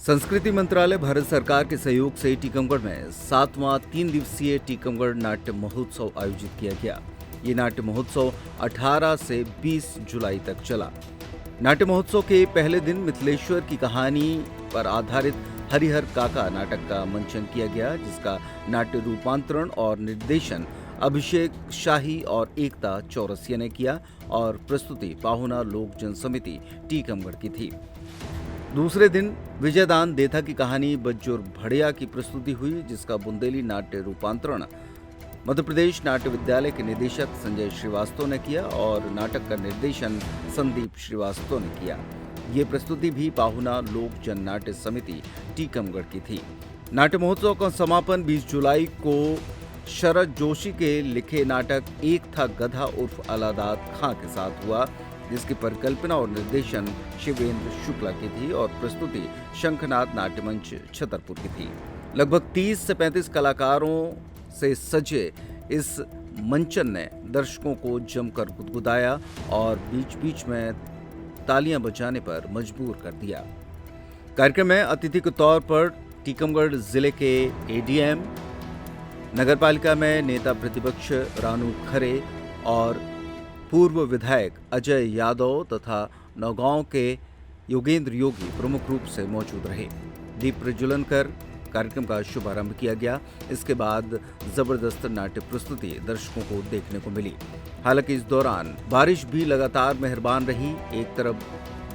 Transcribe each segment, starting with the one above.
संस्कृति मंत्रालय भारत सरकार के सहयोग से टीकमगढ़ में 7वां 3 दिवसीय टीकमगढ़ नाट्य महोत्सव आयोजित किया गया। ये नाट्य महोत्सव 18 से 20 जुलाई तक चला। नाट्य महोत्सव के पहले दिन मिथिलेश्वर की कहानी पर आधारित हरिहर काका नाटक का मंचन किया गया, जिसका नाट्य रूपांतरण और निर्देशन अभिषेक शाही और एकता चौरसिया ने किया और प्रस्तुति पाहुना लोक जन समिति टीकमगढ़ की थी। दूसरे दिन विजयदान देथा की कहानी बज्जोर भड़िया की प्रस्तुति हुई, जिसका बुंदेली नाट्य रूपांतरण मध्य प्रदेश नाट्य विद्यालय के निदेशक संजय श्रीवास्तव ने किया और नाटक का निर्देशन संदीप श्रीवास्तव ने किया। ये प्रस्तुति भी पाहुना लोक जन नाट्य समिति टीकमगढ़ की थी। नाट्य महोत्सव का समापन 20 जुलाई को शरद जोशी के लिखे नाटक एक था गधा उर्फ अलादाद खां के साथ हुआ, जिसकी परिकल्पना और निर्देशन शिवेंद्र शुक्ला की थी और प्रस्तुति शंखनाद नाट्य मंच छतरपुर की थी। लगभग 30 से 35 कलाकारों से सजे इस मंचन ने दर्शकों को जमकर गुदगुदाया और बीच बीच में तालियां बजाने पर मजबूर कर दिया। कार्यक्रम में अतिथि के तौर पर टीकमगढ़ जिले के एडीएम, नगरपालिका में नेता प्रतिपक्ष रानू खरे और पूर्व विधायक अजय यादव तथा नौगांव के योगेंद्र योगी प्रमुख रूप से मौजूद रहे। दीप प्रज्वलन कर कार्यक्रम का शुभारंभ किया गया। इसके बाद जबरदस्त नाट्य प्रस्तुति दर्शकों को देखने को मिली। हालांकि इस दौरान बारिश भी लगातार मेहरबान रही। एक तरफ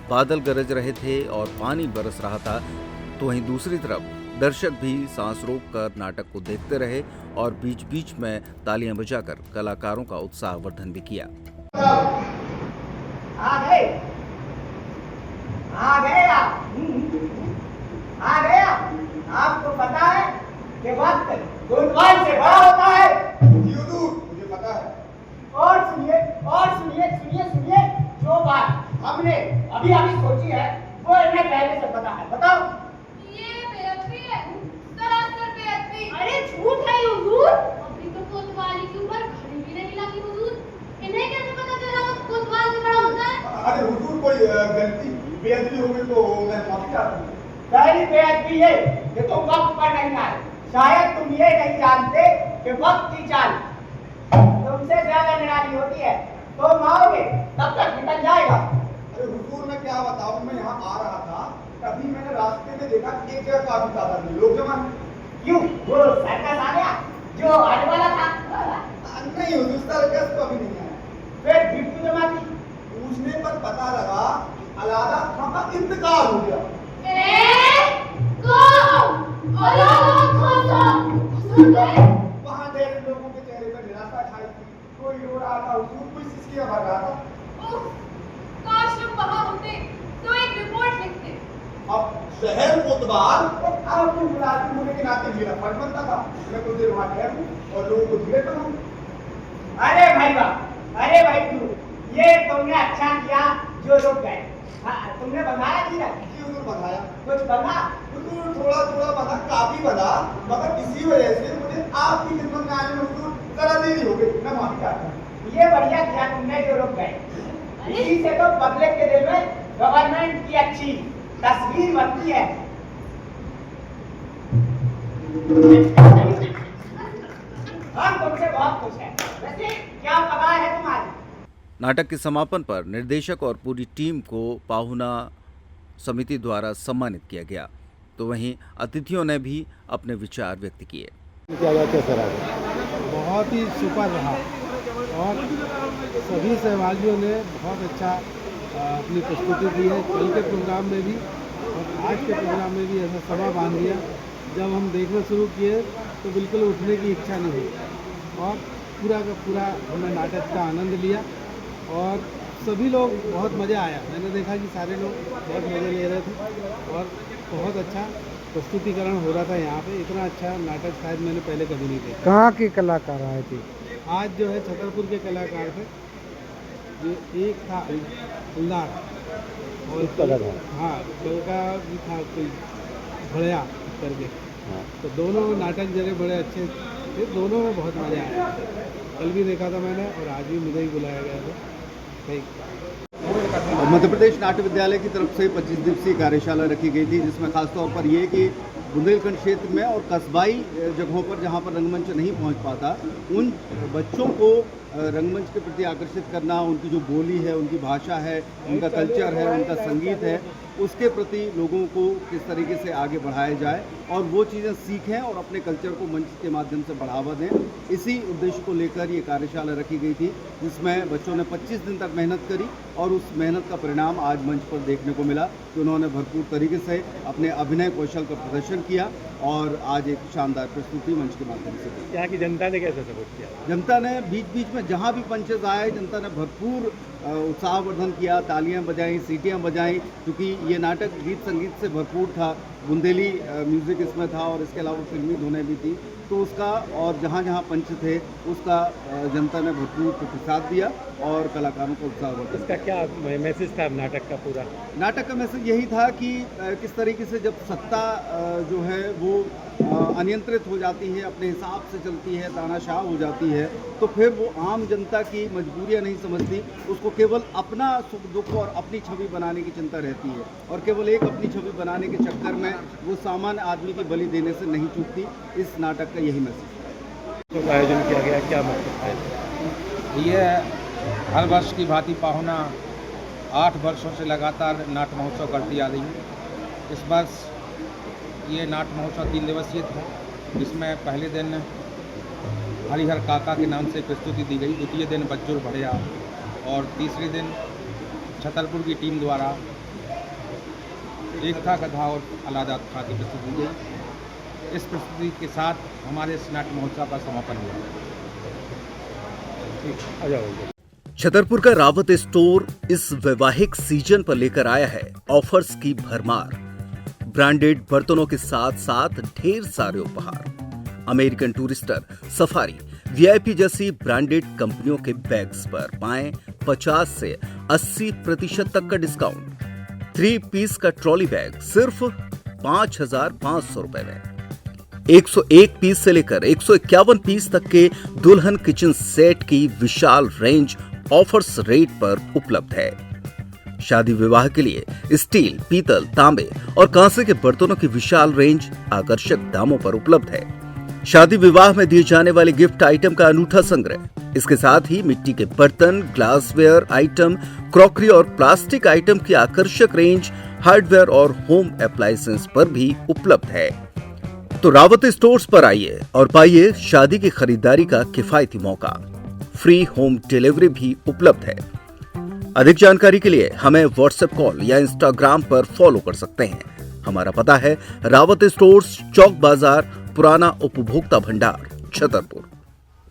बादल गरज रहे थे और पानी बरस रहा था, तो वहीं दूसरी तरफ दर्शक भी सांस रोककर नाटक को देखते रहे और बीच बीच में तालियां बजाकर कलाकारों का उत्साहवर्धन भी किया। आ गए आपको पता है कि वक्त गुणवान से बड़ा होता है। मुझे पता है। और सुनिए जो बात हमने अभी सोची है वो इन्हें पहले से पता है। बताओ। ये बेअदबी है, सरासर बेअदबी। अरे झूठ है ये हुजूर। अभी तो कोतवाली के ऊपर घड़ी भी नहीं लगी हुजूर। इन्हें कैसे पता चला वो कोतवाल से बड़ा होता है? अरे हुजूर कोई गलती बेअदबी हो गई तो मैं माफी चाहता हूँ। पहली बेअदबी ये कि तुम वक्त पर नहीं आए। शायद तुम ये नहीं जानते कि वक्त की चाल तुमसे ज्यादा निराली होती है। तुम आओगे तब तक निकल जाएगा। अरे हुजूर मैं क्या बताऊं, मैं यहाँ आ रहा था तभी मैंने रास्ते में देखा कि एक जगह काफी ज्यादा लोग जमा हैं। क्यों? वो सर्कस आ गया जो आने वाला था? नहीं हुजूर, सर्कस तो अभी नहीं आया। फिर भीड़ क्यों जमा थी? पूछने पर पता लगा अलादा खां का इंतकाल हो गया। वहाँ ढेर लोगों के चेहरे पर निराशा छाई थी। कोई रो रहा था हुजूर, कोई सिसकियां भर रहा था। काश हम वहाँ होते तो एक रिपोर्ट लिखते। अब शहर कोतवाल और तुम मुलाजिम होने के नाते मेरा फर्ज बनता था मैं कुछ देर वहाँ ठहरूं और लोगों को धीरे बनाऊं। अरे भाई तू ये तुमने अच्छा किया जो रुक गए। तुमने बनाया नहीं ना? जी हुजूर बनाया। कुछ बना? हुजूर थोड़ा बना, काफी बना, मगर इसी वजह से मुझे आपकी खिदमत में आने में हुजूर जरा देरी हो गई। मैं माफी चाहता हूँ। ये बढ़िया किया तुमने जो रुक गए। इसी से तो पब्लिक के दिल में गवर्नमेंट की अच्छी तस्वीर बनती है। हम तुमसे बहुत खुश हैं। वैसे क्या पता है तुम्हारी? नाटक के समापन पर निर्देशक और पूरी टीम को पाहुना समिति द्वारा सम्मानित किया गया, तो वहीं अतिथियों ने भी अपने विचार व्यक्त किए। बहुत ही सुपर रहा और सभी सहभागियों ने बहुत अच्छा अपनी प्रस्तुति दी है। कल के प्रोग्राम में भी और आज के प्रोग्राम में भी ऐसा समा बांध दिया। जब हम देखना शुरू किए तो बिल्कुल उठने की इच्छा नहीं हुई और पूरा का पूरा हमने नाटक का आनंद लिया और सभी लोग बहुत मज़ा आया। मैंने देखा कि सारे लोग बहुत मज़े ले रहे थे और बहुत अच्छा प्रस्तुतिकरण हो रहा था यहाँ पे। इतना अच्छा नाटक शायद मैंने पहले कभी नहीं देखा। कहाँ के कलाकार आए थे? आज जो है छतरपुर के कलाकार थे। जो एक था उल्लार और हाँ कल का भी था कोई भड़िया करके। तो दोनों नाटक जरे बड़े अच्छे थे, दोनों में बहुत मज़ा आया। कल भी देखा था मैंने और आज भी मुझे ही बुलाया गया था। मध्य प्रदेश नाट्य विद्यालय की तरफ से 25 दिवसीय कार्यशाला रखी गई थी, जिसमें खासतौर पर ये कि बुंदेलखंड क्षेत्र में और कस्बाई जगहों पर जहाँ पर रंगमंच नहीं पहुँच पाता, उन बच्चों को रंगमंच के प्रति आकर्षित करना, उनकी जो बोली है, उनकी भाषा है, उनका कल्चर है, उनका संगीत है, उसके प्रति लोगों को किस तरीके से आगे बढ़ाया जाए और वो चीज़ें सीखें और अपने कल्चर को मंच के माध्यम से बढ़ावा दें। इसी उद्देश्य को लेकर ये कार्यशाला रखी गई थी, जिसमें बच्चों ने 25 दिन तक मेहनत करी और उस मेहनत का परिणाम आज मंच पर देखने को मिला कि उन्होंने भरपूर तरीके से अपने अभिनय कौशल का प्रदर्शन किया और आज एक शानदार प्रस्तुति मंच के माध्यम से दी। यहाँ की जनता ने कैसे सपोर्ट किया? जनता ने बीच बीच में जहाँ भी पंचेस आए, जनता ने भरपूर उत्साहवर्धन किया, तालियां बजाई, सीटियां बजाई, क्योंकि ये नाटक गीत संगीत से भरपूर था। बुंदेली म्यूज़िक इसमें था और इसके अलावा फिल्मी धुनें भी थी, तो उसका और जहाँ जहाँ पंच थे उसका जनता ने भरपूर प्रतिसाद दिया और कलाकारों को उत्साहवर्धन। इसका क्या मैसेज था नाटक का? पूरा नाटक का मैसेज यही था कि किस तरीके से जब सत्ता जो है वो अनियंत्रित हो जाती है, अपने हिसाब से चलती है, तानाशाह हो जाती है, तो फिर वो आम जनता की मजबूरियां नहीं समझती, उसको केवल अपना सुख दुख और अपनी छवि बनाने की चिंता रहती है और केवल एक अपनी छवि बनाने के चक्कर में वो सामान्य आदमी की बलि देने से नहीं चूकती। इस नाटक का यही मैसेज है। तो आयोजन किया गया, क्या मतलब है? ये हर वर्ष की भांति पाहुना 8 वर्षों से लगातार नाट्य महोत्सव करती आ रही है। इस वर्ष ये नाट्य महोत्सव 3 दिवसीय था, जिसमें पहले दिन हरिहर काका के नाम से प्रस्तुति दी गई, द्वितीय दिन बज्जुर बढ़िया और तीसरे दिन छतरपुर की टीम द्वारा एकता गधा और अलाजात खां की प्रस्तुति दी गई। इस प्रस्तुति के साथ हमारे इस नाट्य महोत्सव का समापन हुआ। आ जाओ। छतरपुर का रावत स्टोर इस वैवाहिक सीजन पर लेकर आया है ऑफर्स की भरमार। ब्रांडेड बर्तनों के साथ साथ ढेर सारे उपहार। अमेरिकन टूरिस्टर, सफारी, वीआईपी जैसी ब्रांडेड कंपनियों के बैग्स पर पाएं 50 से 80% तक का डिस्काउंट। 3 पीस का ट्रॉली बैग सिर्फ 5,500 रुपए में। 101 पीस से लेकर 151 पीस तक के दुल्हन किचन सेट की विशाल रेंज ऑफर्स रेट पर उपलब्ध है। शादी विवाह के लिए स्टील, पीतल, तांबे और कांसे के बर्तनों की विशाल रेंज आकर्षक दामों पर उपलब्ध है। शादी विवाह में दिए जाने वाले गिफ्ट आइटम का अनूठा संग्रह, इसके साथ ही मिट्टी के बर्तन, ग्लासवेयर आइटम, क्रॉकरी और प्लास्टिक आइटम की आकर्षक रेंज हार्डवेयर और होम अप्लायंसेस पर भी उपलब्ध है। तो रावत स्टोर्स पर आइए और पाइए शादी की खरीदारी का किफायती मौका। फ्री होम डिलीवरी भी उपलब्ध है। अधिक जानकारी के लिए हमें व्हाट्सएप कॉल या इंस्टाग्राम पर फॉलो कर सकते हैं। हमारा पता है रावत स्टोर्स, चौक बाजार, पुराना उपभोक्ता भंडार, छतरपुर।